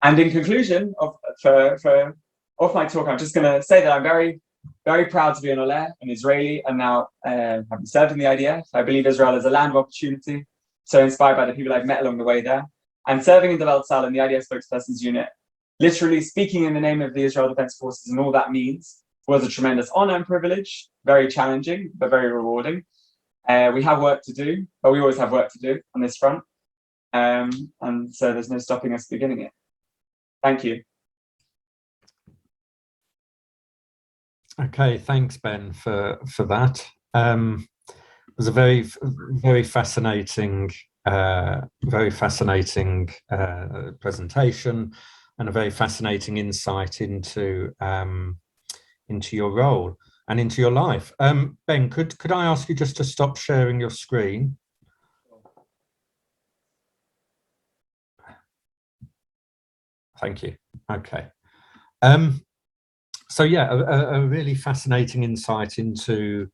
in conclusion of my talk, I'm just going to say that I'm very, very proud to be an Oleh, an Israeli, and now having served in the IDF. I believe Israel is a land of opportunity, so inspired by the people I've met along the way there. And serving in Davar Tzal in the IDF Spokesperson's unit, literally speaking in the name of the Israel Defense Forces and all that means, was a tremendous honor and privilege, very challenging, but very rewarding. We have work to do, but we always have work to do on this front. And so there's no stopping us beginning it. Thank you. Okay, thanks, Ben, for that. It was a very, very fascinating presentation, and a very fascinating insight into your role and into your life. Ben, could I ask you just to stop sharing your screen? Thank you. Okay. So yeah, a really fascinating insight into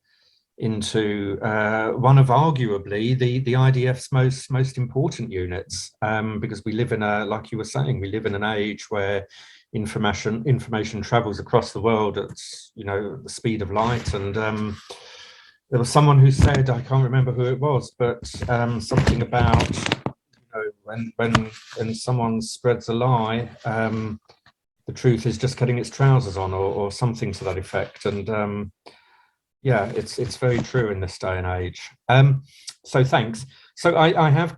one of arguably the IDF's most important units, because we live in like you were saying, we live in an age where information travels across the world at the speed of light. And there was someone who said, I can't remember who it was, but something about when someone spreads a lie, the truth is just getting its trousers on, or something to that effect. And yeah, it's very true in this day and age. So thanks. So I have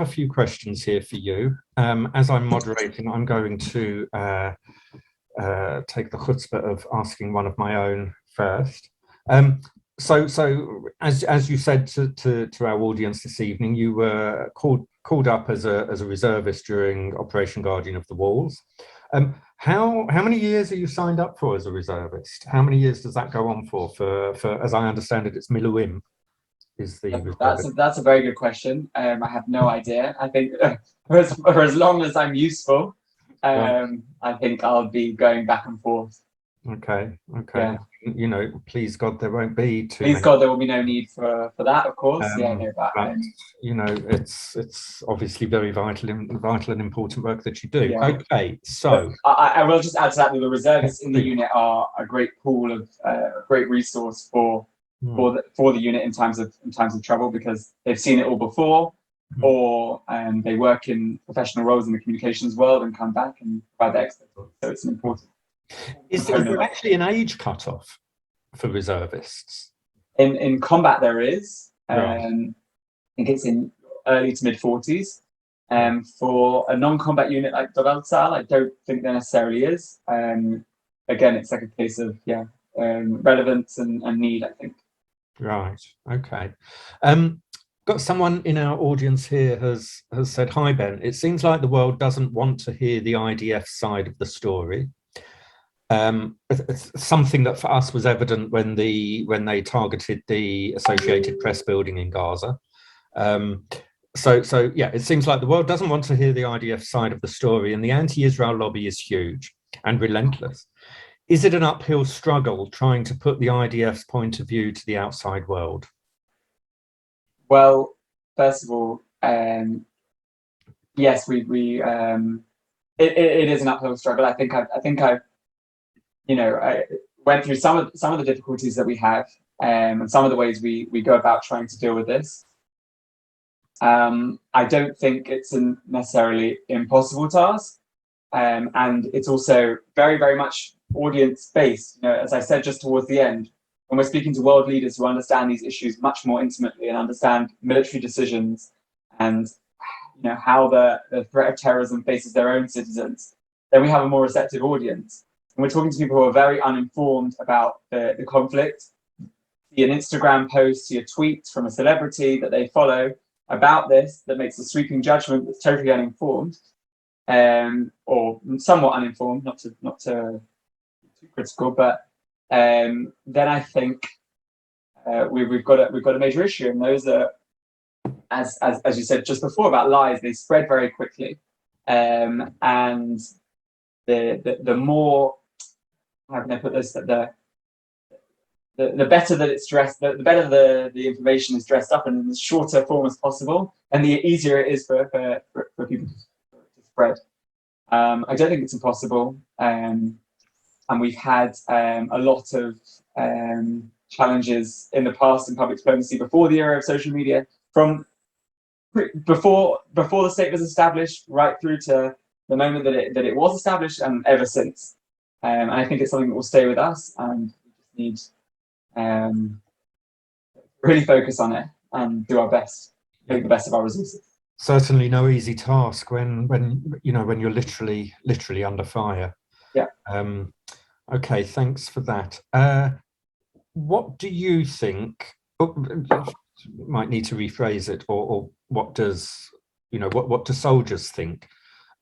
a few questions here for you. As I'm moderating, I'm going to take the chutzpah of asking one of my own first. So as you said to our audience this evening, you were called up as a reservist during Operation Guardian of the Walls. How many years are you signed up for as a reservist? How many years does that go on for as I understand it, it's Miluim is the that's a very good question. I have no idea. I think for as long as I'm useful, I think I'll be going back and forth. Okay. Yeah. Please God, there won't be too. Please God, there will be no need for that, of course. But it's obviously very vital and important work that you do. Yeah. Okay, so I will just add to that the reservists in the unit are a great pool of great resource for the unit in times of trouble, because they've seen it all before, or they work in professional roles in the communications world and come back and provide their expertise. So it's an important. Is there actually an age cutoff for reservists? In combat, there is. Right. I think it's in early to mid 40s. For a non-combat unit like Davar Tzal, I don't think there necessarily is. Again, it's like a case of relevance and need, I think. Right. Okay. Got someone in our audience here has said, "Hi Ben, it seems like the world doesn't want to hear the IDF side of the story. It's something that for us was evident when they targeted the Associated Press building in Gaza. So yeah, it seems like the world doesn't want to hear the IDF side of the story, and the anti-Israel lobby is huge and relentless. Is it an uphill struggle trying to put the IDF's point of view to the outside world? Well, first of all, yes, it is an uphill struggle. I think I went through some of the difficulties that we have, and some of the ways we go about trying to deal with this. I don't think it's a necessarily impossible task, and it's also very, very much audience based. As I said just towards the end, when we're speaking to world leaders who understand these issues much more intimately and understand military decisions and how the threat of terrorism faces their own citizens, then we have a more receptive audience. And we're talking to people who are very uninformed about the conflict. See an Instagram post, see a tweet from a celebrity that they follow about this that makes a sweeping judgment that's totally uninformed, or somewhat uninformed, not to too critical, but then I think we've got a major issue, and those are, as you said just before about lies, they spread very quickly, and the more, how can I put this, that the better that it's dressed, the better the information is dressed up and in the shorter form as possible, and the easier it is for people to spread. I don't think it's impossible, and we've had a lot of challenges in the past in public diplomacy before the era of social media, from before the state was established right through to the moment that it was established, and ever since. And I think it's something that will stay with us, and we just need really focus on it and do our best, make the best of our resources. Certainly no easy task when you're literally under fire. Yeah. Okay, thanks for that. What do you think? Might need to rephrase it, or what does what do soldiers think?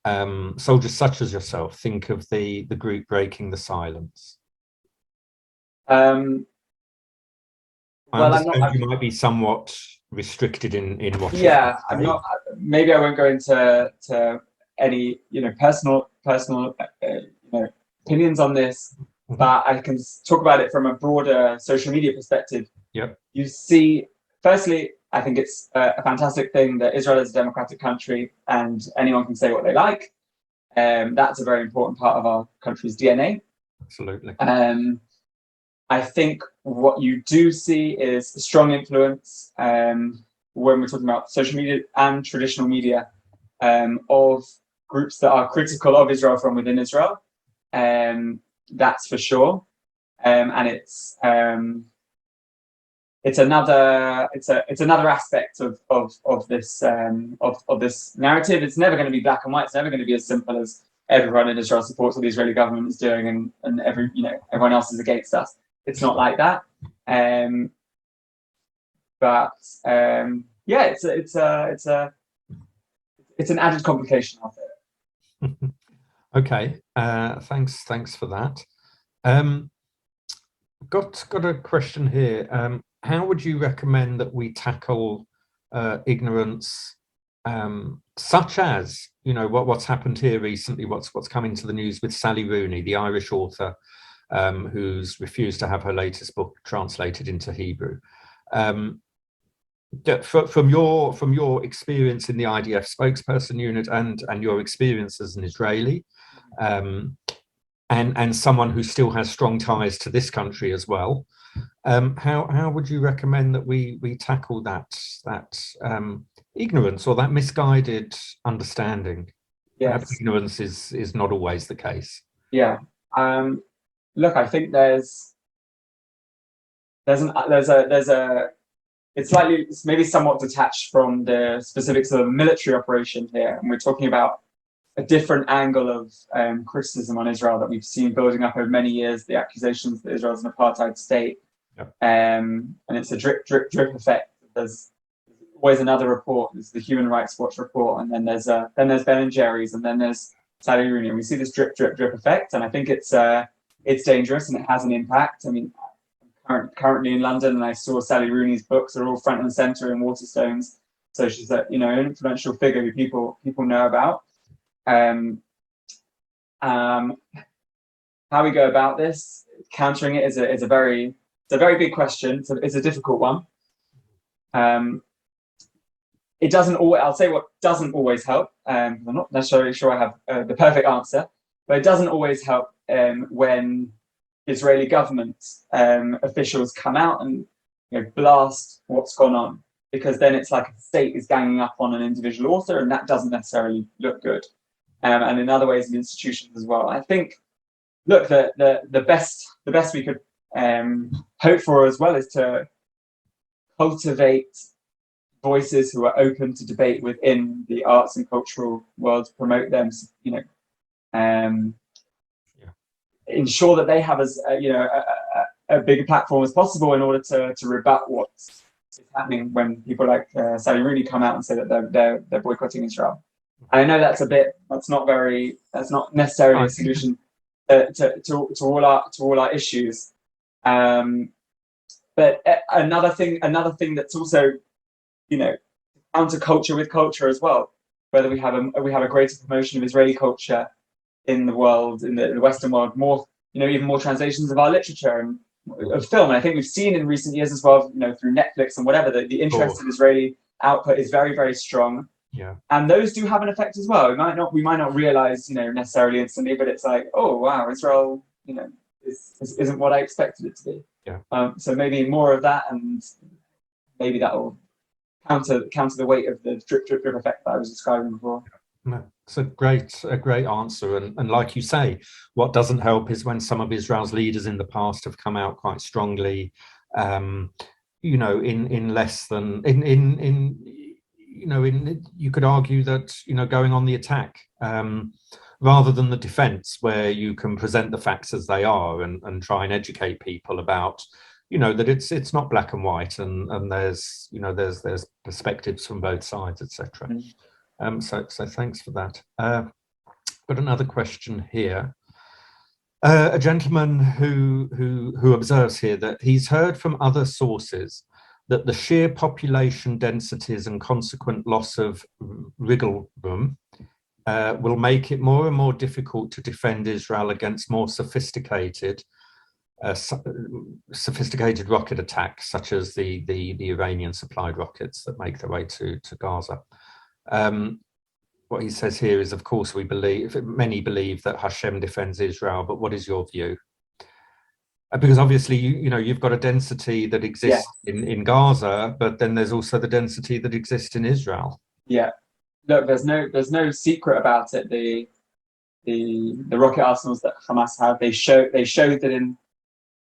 Soldiers such as yourself think of the group breaking the silence. I understand you might be somewhat restricted in what. Yeah, I'm not. Maybe I won't go into any personal opinions on this, but I can talk about it from a broader social media perspective. Yep. You see, firstly, I think it's a fantastic thing that Israel is a democratic country and anyone can say what they like. That's a very important part of our country's DNA. Absolutely. I think what you do see is a strong influence when we're talking about social media and traditional media of groups that are critical of Israel from within Israel. That's for sure, and it's another aspect of this narrative. It's never going to be black and white. It's never going to be as simple as everyone in Israel supports what the Israeli government is doing and everyone else is against us. It's not like that. But yeah, it's an added complication of it. Okay, thanks for that. Got a question here. How would you recommend that we tackle ignorance, such as what's happened here recently, what's come into the news with Sally Rooney, the Irish author, who's refused to have her latest book translated into Hebrew? From your experience in the IDF spokesperson unit and your experience as an Israeli, and someone who still has strong ties to this country as well, how would you recommend that we tackle that ignorance or that misguided understanding? Yes. Perhaps ignorance is not always the case. Yeah. Look, I think it's maybe somewhat detached from the specifics of a military operation here, and we're talking about a different angle of criticism on Israel that we've seen building up over many years, the accusations that Israel is an apartheid state. Yep. And it's a drip effect. There's always another report. There's the Human Rights Watch report, and then there's Ben and Jerry's, and then there's Sally Rooney. And we see this drip effect, and I think it's it's dangerous and it has an impact. I mean, I'm currently in London, and I saw Sally Rooney's books are all front and center in Waterstones. So she's an influential figure who people know about. How we go about this, countering it, is a very big question. It's a difficult one. It doesn't always. I'll say what doesn't always help. I'm not necessarily sure I have the perfect answer, but it doesn't always help when Israeli government officials come out and blast what's gone on, because then it's like a state is ganging up on an individual author, and that doesn't necessarily look good. And in other ways, in institutions as well. I think, look, the best we could hope for as well is to cultivate voices who are open to debate within the arts and cultural world, promote them, ensure that they have as a bigger platform as possible in order to rebut what's happening when people like Sally Rooney come out and say that they're boycotting Israel. And I know that's not necessarily a solution to all our issues. But another thing that's also counter culture with culture as well. Whether we have a greater promotion of Israeli culture in the world, in the Western world, more even more translations of our literature and of film. And I think we've seen in recent years as well, through Netflix and whatever, the interest in Israeli output is very, very strong. Yeah. And those do have an effect as well. We might not realize, necessarily instantly, but it's like, oh wow, Israel, isn't what I expected it to be. Yeah. So maybe more of that, and maybe that will counter the weight of the drip effect that I was describing before. No, it's a great answer, and like you say, what doesn't help is when some of Israel's leaders in the past have come out quite strongly, in less than you could argue that going on the attack rather than the defense, where you can present the facts as they are and try and educate people about that it's not black and white, and there's perspectives from both sides, etc. So thanks for that. Got another question here. A gentleman who observes here that he's heard from other sources that the sheer population densities and consequent loss of wriggle room will make it more and more difficult to defend Israel against more sophisticated rocket attacks, such as the Iranian supplied rockets that make their way to Gaza. What he says here is, of course, many believe that Hashem defends Israel, but what is your view? Because obviously, you've got a density that exists in Gaza, but then there's also the density that exists in Israel. Yeah, look, there's no secret about it. The rocket arsenals that Hamas have, they showed that in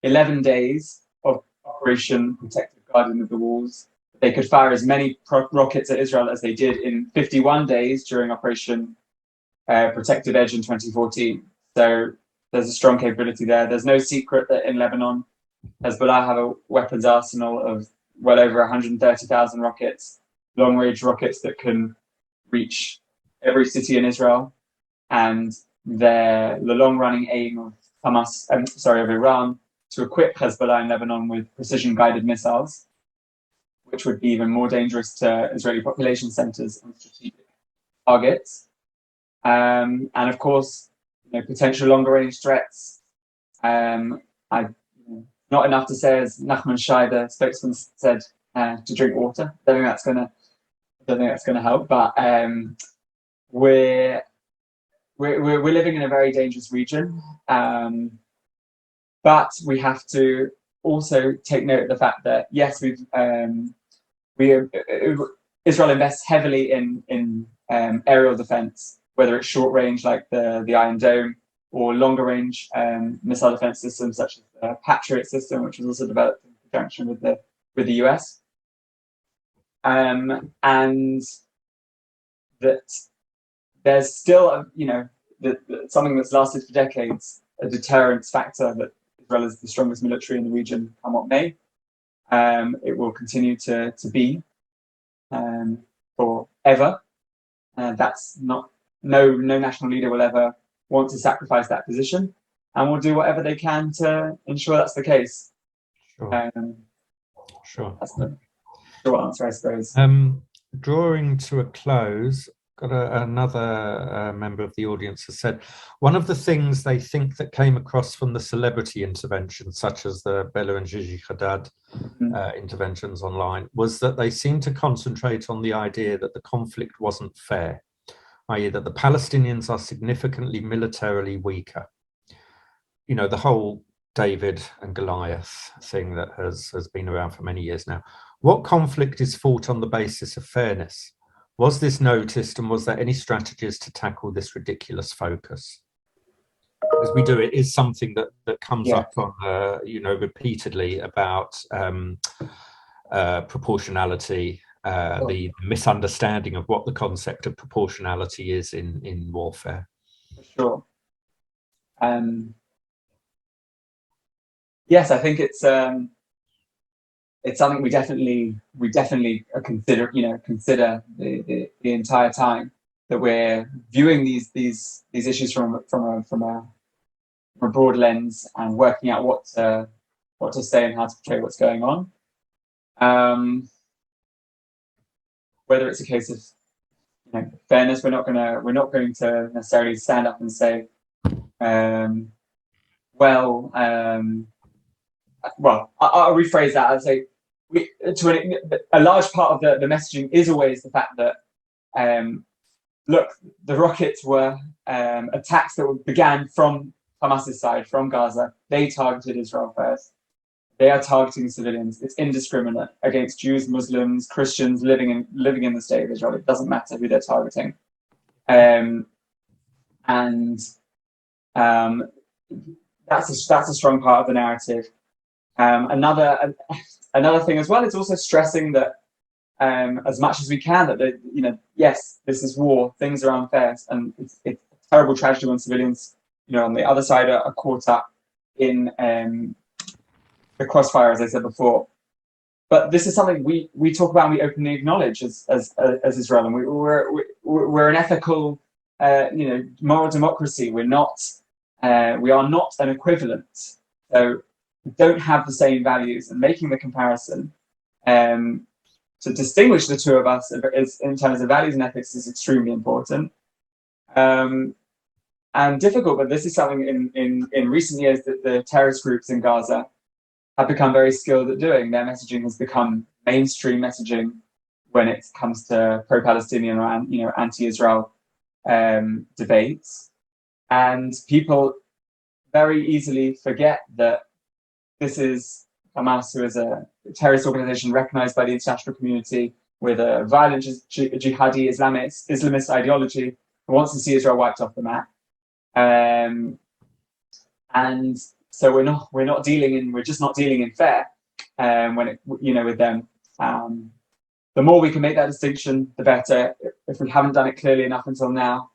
11 days of Operation Protective Guardian of the Walls, they could fire as many rockets at Israel as they did in 51 days during Operation Protective Edge in 2014. So there's a strong capability there. There's no secret that in Lebanon, Hezbollah have a weapons arsenal of well over 130,000 rockets, long-range rockets that can reach every city in Israel. And the long-running aim of of Iran, to equip Hezbollah in Lebanon with precision-guided missiles, which would be even more dangerous to Israeli population centers and strategic targets. And of course, potential longer-range threats. Not enough to say, as Nachman Shai, the spokesman, said, to drink water. I don't think that's gonna help. But we're living in a very dangerous region. But we have to also take note of the fact that yes, Israel invests heavily in aerial defense, whether it's short range like the Iron Dome, or longer range missile defense systems such as the Patriot system, which was also developed in conjunction with the US, and that there's still something that's lasted for decades, a deterrence factor that Israel is the strongest military in the region, come what may. It will continue to be forever. That's not no national leader will ever want to sacrifice that position. and will do whatever they can to ensure that's the case. Sure. Sure. That's the short answer, I suppose. Drawing to a close, got another member of the audience has said, one of the things they think that came across from the celebrity interventions, such as the Bella and Gigi Haddad interventions online, was that they seemed to concentrate on the idea that the conflict wasn't fair, i.e. that the Palestinians are significantly militarily weaker. You know, the whole David and Goliath thing that has been around for many years now. What conflict is fought on the basis of fairness? Was this noticed, and was there any strategies to tackle this ridiculous focus? As we do, it is something that comes up on, repeatedly about proportionality, the misunderstanding of what the concept of proportionality is in warfare. For sure. Yes, I think it's something we definitely consider the entire time, that we're viewing these issues from a broad lens and working out what to say and how to portray what's going on. Whether it's a case of fairness, we're not going to necessarily stand up and say, well, I'll rephrase that. I'd say a large part of the messaging is always the fact that, look, the rockets were attacks that began from Hamas's side, from Gaza. They targeted Israel first. They are targeting civilians. It's indiscriminate against Jews, Muslims, Christians living in the state of Israel. It doesn't matter who they're targeting. That's a strong part of the narrative. Another thing as well is also stressing that, as much as we can, that yes, this is war. Things are unfair, and it's a terrible tragedy when civilians, on the other side, are caught up in the crossfire, as I said before. But this is something we talk about and we openly acknowledge as Israel, and we're an ethical, moral democracy. We are not an equivalent. So we don't have the same values, and making the comparison to distinguish the two of us in terms of values and ethics is extremely important and difficult. But this is something in recent years that the terrorist groups in Gaza have become very skilled at doing. Their messaging has become mainstream messaging when it comes to pro-Palestinian or anti-Israel debates, and people very easily forget that this is Hamas, who is a terrorist organization recognized by the international community with a violent jihadi Islamist ideology who wants to see Israel wiped off the map. And so we're just not dealing in fair with them. The more we can make that distinction, the better. If we haven't done it clearly enough until now,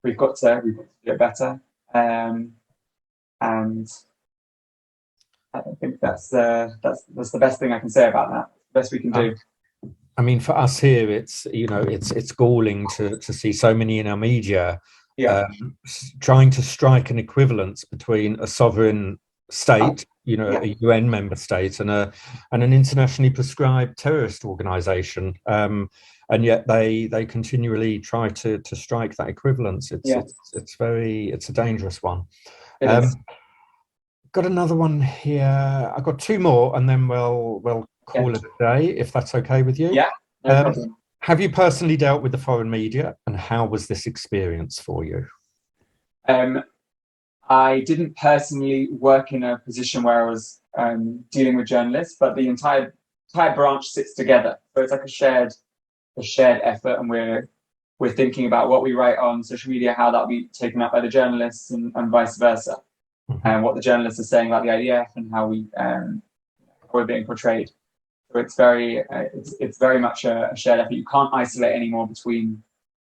we've got to do it better. And I think that's the best thing I can say about that. The best we can do. I mean, for us here, it's galling to see so many in our media trying to strike an equivalence between a sovereign state, a UN member state, and an internationally prescribed terrorist organization, and yet they continually try to strike that equivalence. It's a dangerous one. Got another one here. I've got two more, and then we'll call it a day, if that's okay with you. Yeah. No problem. Have you personally dealt with the foreign media, and how was this experience for you? I didn't personally work in a position where I was dealing with journalists, but the entire branch sits together. So it's like a shared effort, and we're thinking about what we write on social media, how that'll be taken up by the journalists, and vice versa, and what the journalists are saying about the IDF and how we're being portrayed. So it's very much a shared effort. You can't isolate anymore between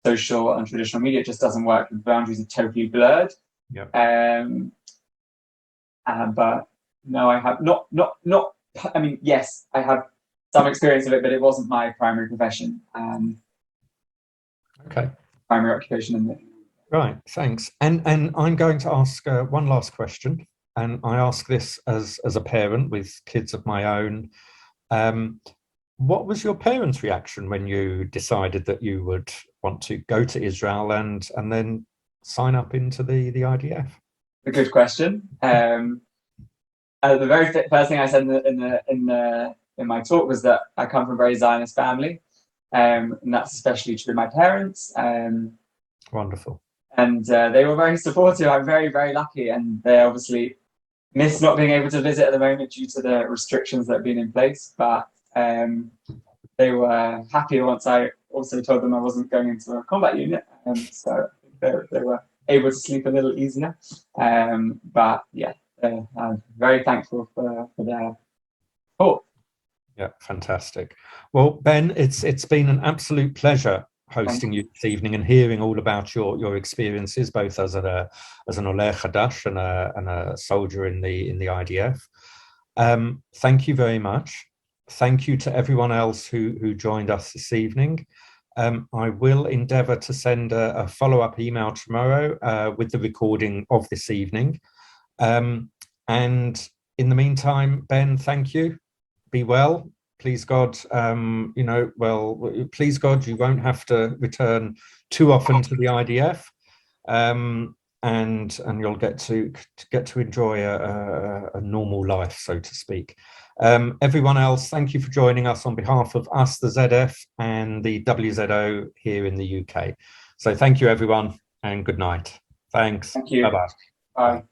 social and traditional media. It just doesn't work. The boundaries are totally blurred. Yep. But no, I have not. I mean, yes, I have some experience of it, but it wasn't my primary profession. Okay. Primary occupation Right, thanks. And I'm going to ask one last question, and I ask this as a parent with kids of my own. What was your parents' reaction when you decided that you would want to go to Israel and then sign up into the IDF? A good question. The very first thing I said in my talk was that I come from a very Zionist family, and that's especially true of my parents. Wonderful. And they were very supportive. I'm very, very lucky, and they obviously miss not being able to visit at the moment due to the restrictions that have been in place. But they were happy once I also told them I wasn't going into a combat unit, so they were able to sleep a little easier. But yeah, I'm very thankful for their support. Yeah, fantastic. Well, Ben, it's been an absolute pleasure hosting you this evening and hearing all about your experiences, both as an Oleh Hadash and a soldier in the IDF. Thank you very much. Thank you to everyone else who joined us this evening. I will endeavour to send a follow-up email tomorrow with the recording of this evening. And in the meantime, Ben, thank you. Be well. Please God, please God, you won't have to return too often to the IDF, and you'll get to enjoy a normal life, so to speak. Everyone else, thank you for joining us on behalf of us, the ZF, and the WZO here in the UK. So thank you, everyone, and good night. Thanks. Thank you. Bye-bye. Bye.